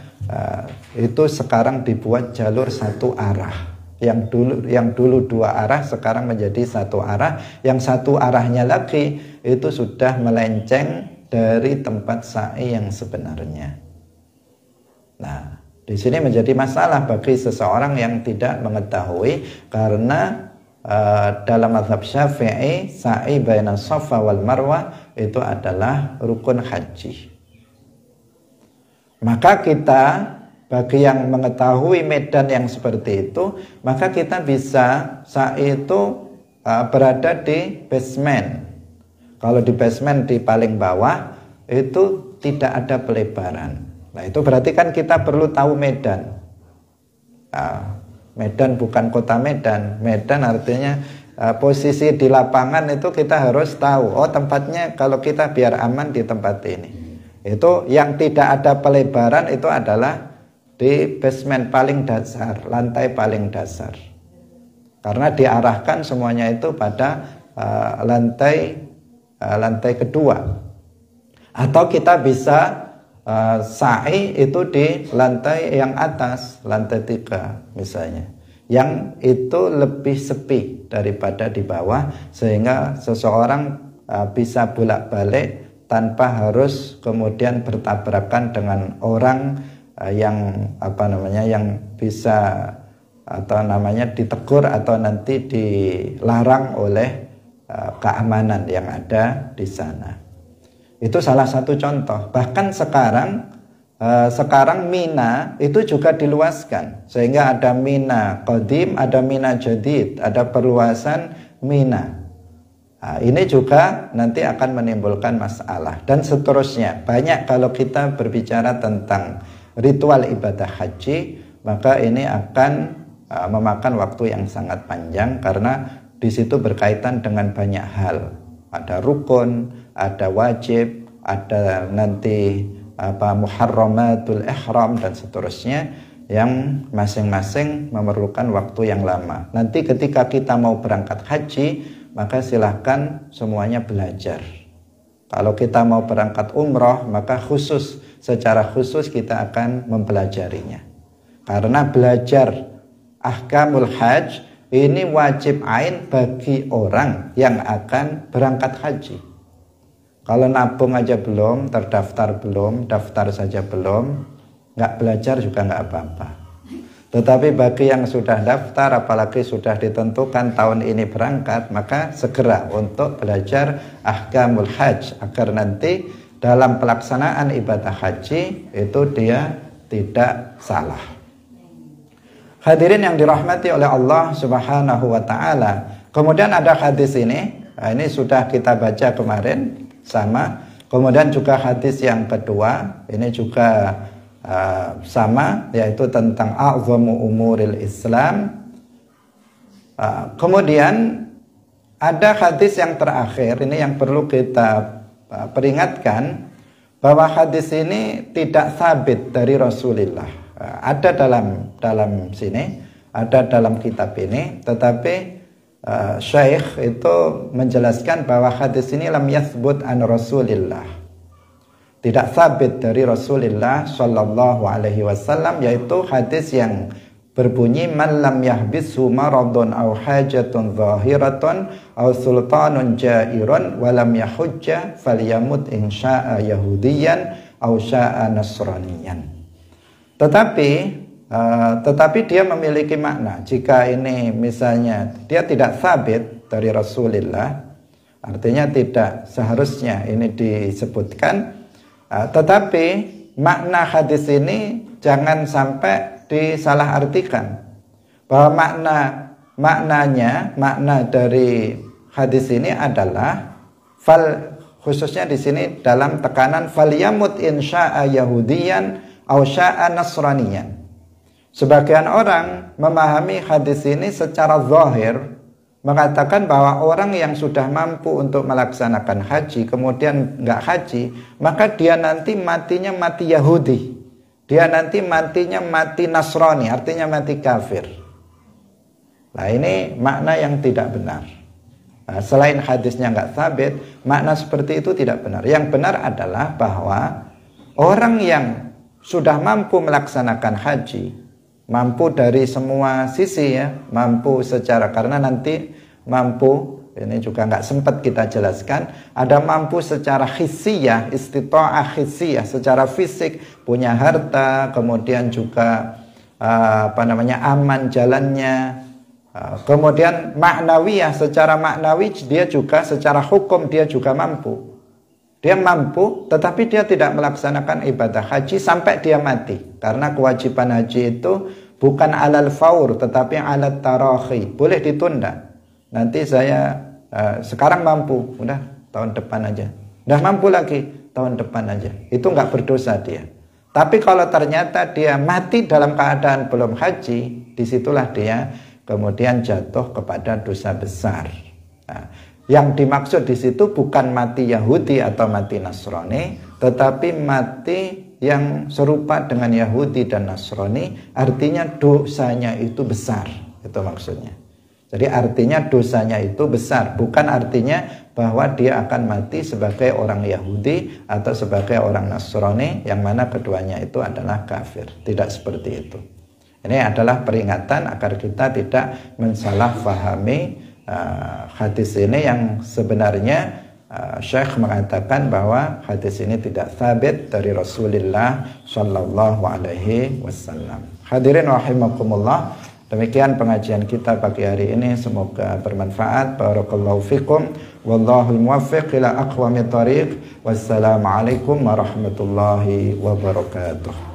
itu sekarang dibuat jalur satu arah. Yang dulu dua arah sekarang menjadi satu arah. Yang satu arahnya lagi itu sudah melenceng dari tempat sa'i yang sebenarnya. Nah, di sini menjadi masalah bagi seseorang yang tidak mengetahui, karena dalam mazhab Syafi'i sa'i baina Safa wal Marwah itu adalah rukun haji. Maka kita, bagi yang mengetahui medan yang seperti itu, maka kita bisa sa'i itu berada di basement. Kalau di basement di paling bawah itu tidak ada pelebaran. Nah, itu berarti kan kita perlu tahu medan. Medan bukan kota Medan. Medan artinya posisi di lapangan itu kita harus tahu. Oh, tempatnya kalau kita biar aman di tempat ini. Itu yang tidak ada pelebaran itu adalah di basement paling dasar, lantai paling dasar. Karena diarahkan semuanya itu pada lantai kedua. Atau kita bisa sa'i itu di lantai yang atas, lantai 3 misalnya, yang itu lebih sepi daripada di bawah, sehingga seseorang bisa bolak-balik tanpa harus kemudian bertabrakan dengan orang yang yang bisa ditegur atau nanti dilarang oleh keamanan yang ada di sana. Itu salah satu contoh. Bahkan sekarang Mina itu juga diluaskan, sehingga ada Mina Qadim, ada Mina Jadid, ada perluasan Mina. Ini juga nanti akan menimbulkan masalah, dan seterusnya. Banyak kalau kita berbicara tentang ritual ibadah haji, maka ini akan memakan waktu yang sangat panjang, karena di situ berkaitan dengan banyak hal. Ada rukun, ada wajib, ada nanti muharramatul ihram dan seterusnya yang masing-masing memerlukan waktu yang lama. Nanti ketika kita mau berangkat haji, maka silahkan semuanya belajar. Kalau kita mau berangkat umroh, maka secara khusus kita akan mempelajarinya. Karena belajar ahkamul hajj ini wajib ain bagi orang yang akan berangkat haji. Kalau nabung aja belum, terdaftar belum, daftar saja belum, nggak belajar juga nggak apa-apa. Tetapi bagi yang sudah daftar, apalagi sudah ditentukan tahun ini berangkat, maka segera untuk belajar ahkamul hajj agar nanti dalam pelaksanaan ibadah haji itu dia tidak salah. Hadirin yang dirahmati oleh Allah Subhanahu wa taala. Kemudian ada hadis ini sudah kita baca kemarin sama. Kemudian juga hadis yang kedua, ini juga sama, yaitu tentang a'zamu umuril Islam. Kemudian ada hadis yang terakhir, ini yang perlu kita peringatkan, bahwa hadis ini tidak sabit dari Rasulullah. Ada dalam sini, ada dalam kitab ini, tetapi Syekh itu menjelaskan bahwa hadis ini lam yathbut an Rasulillah, tidak sabit dari Rasulullah sallallahu alaihi wasallam, yaitu hadis yang berbunyi man lam yahbishu maradun aw hajatun zahiratun aw sultanun jairun wa lam yahujja falyamut in syaa yahudiyan aw syaa nasraniyan. Tetapi dia memiliki makna. Jika ini misalnya dia tidak sabit dari Rasulullah, artinya tidak seharusnya ini disebutkan. Tetapi makna hadis ini jangan sampai disalahartikan, bahwa makna dari hadis ini adalah khususnya di sini dalam tekanan falyamut in syaa yahudiyan aw syaa nasraniyan. Sebagian orang memahami hadis ini secara zahir, mengatakan bahwa orang yang sudah mampu untuk melaksanakan haji kemudian nggak haji, maka dia nanti matinya mati Yahudi, dia nanti matinya mati Nasrani, artinya mati kafir. Nah ini makna yang tidak benar. Nah, selain hadisnya nggak sabit, makna seperti itu tidak benar. Yang benar adalah bahwa orang yang sudah mampu melaksanakan haji, mampu dari semua sisi ya, mampu secara, karena nanti mampu, ini juga nggak sempat kita jelaskan, ada mampu secara hissiyah, istita'ah hissiyah, secara fisik, punya harta, kemudian juga aman jalannya, kemudian maknawiyah, secara maknawi dia juga, secara hukum dia juga mampu. Dia mampu, tetapi dia tidak melaksanakan ibadah haji sampai dia mati. Karena kewajiban haji itu bukan alal faur, tetapi alal tarahi. Boleh ditunda. Nanti saya sekarang mampu, udah tahun depan aja. Udah mampu lagi, tahun depan aja. Itu nggak berdosa dia. Tapi kalau ternyata dia mati dalam keadaan belum haji, disitulah dia kemudian jatuh kepada dosa besar. Nah, yang dimaksud di situ bukan mati Yahudi atau mati Nasrani, tetapi mati yang serupa dengan Yahudi dan Nasrani, artinya dosanya itu besar, itu maksudnya. Jadi artinya dosanya itu besar, bukan artinya bahwa dia akan mati sebagai orang Yahudi atau sebagai orang Nasrani, yang mana keduanya itu adalah kafir. Tidak seperti itu. Ini adalah peringatan agar kita tidak mensalahfahami hadis ini yang sebenarnya Syekh mengatakan bahwa hadis ini tidak sabit dari Rasulullah Shallallahu Alaihi Wasallam. Hadirin rahimakumullah, demikian pengajian kita pagi hari ini, semoga bermanfaat. Barakallahu fikum, wallahul muwaffiq ila aqwamit thariq. Wassalamualaikum warahmatullahi wabarakatuh.